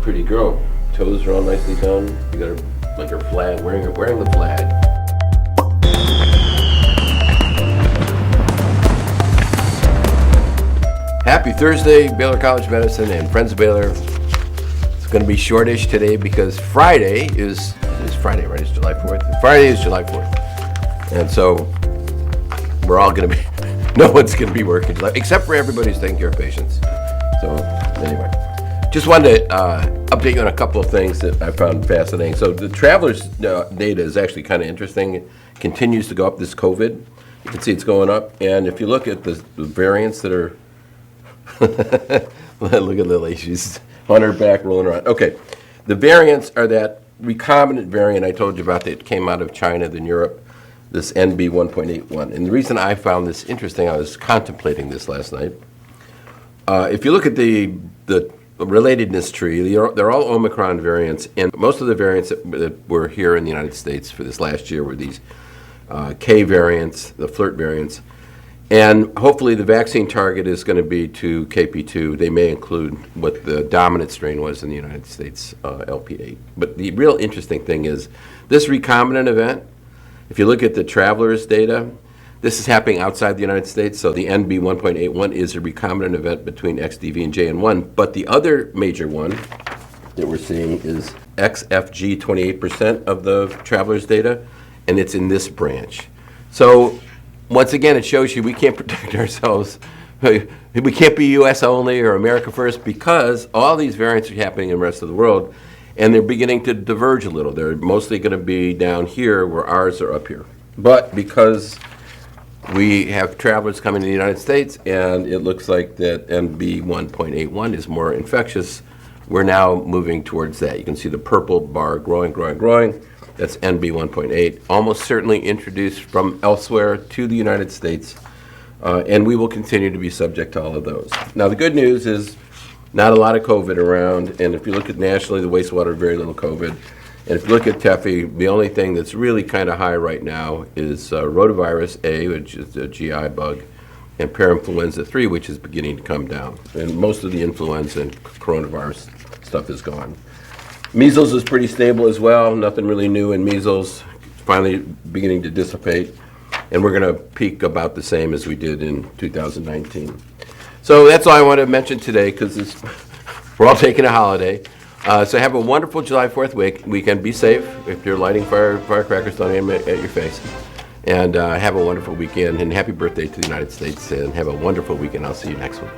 pretty girl. Toes are all nicely done. You got her like her flag, wearing the flag. Happy Thursday, Baylor College of Medicine and friends of Baylor. It's going to be shortish today because Friday is Friday, right? It's July 4th. Friday is July 4th. And so we're all going to be, no one's going to be working, except for everybody who's taking care of patients. So anyway, just wanted to update you on a couple of things that I found fascinating. So the travelers data is actually kind of interesting. It continues to go up, this COVID. You can see it's going up. And if you look at the variants that are, look at Lily, she's on her back rolling around. Okay, the variants are that recombinant variant I told you about that came out of China, then Europe, this NB 1.81. And the reason I found this interesting, I was contemplating this last night. If you look at the relatedness tree, they're all Omicron variants, and most of the variants that were here in the United States for this last year were these K variants, the flirt variants. And hopefully the vaccine target is going to be to KP2. They may include what the dominant strain was in the United States, LP8. But the real interesting thing is this recombinant event, if you look at the travelers data, this is happening outside the United States. So the NB 1.81 is a recombinant event between XDV and JN1. But the other major one that we're seeing is XFG, 28% of the travelers data, and it's in this branch. So once again, it shows you we can't protect ourselves. We can't be U.S. only or America first because all these variants are happening in the rest of the world, and they're beginning to diverge a little. They're mostly going to be down here where ours are up here. But because we have travelers coming to the United States, and it looks like that NB 1.81 is more infectious, we're now moving towards that. You can see the purple bar growing. That's NB 1.8, almost certainly introduced from elsewhere to the United States, and we will continue to be subject to all of those. Now, the good news is not a lot of COVID around, and if you look at nationally, the wastewater, very little COVID. And if you look at TEFI, the only thing that's really kind of high right now is rotavirus A, which is a GI bug, and parainfluenza 3, which is beginning to come down. And most of the influenza and coronavirus stuff is gone. Measles is pretty stable as well. Nothing really new in measles. Finally beginning to dissipate. And we're going to peak about the same as we did in 2019. So that's all I want to mention today because we're all taking a holiday. So have a wonderful July 4th weekend. Be safe. If you're lighting firecrackers, don't aim at your face. And have a wonderful weekend. And happy birthday to the United States. And have a wonderful weekend. I'll see you next week.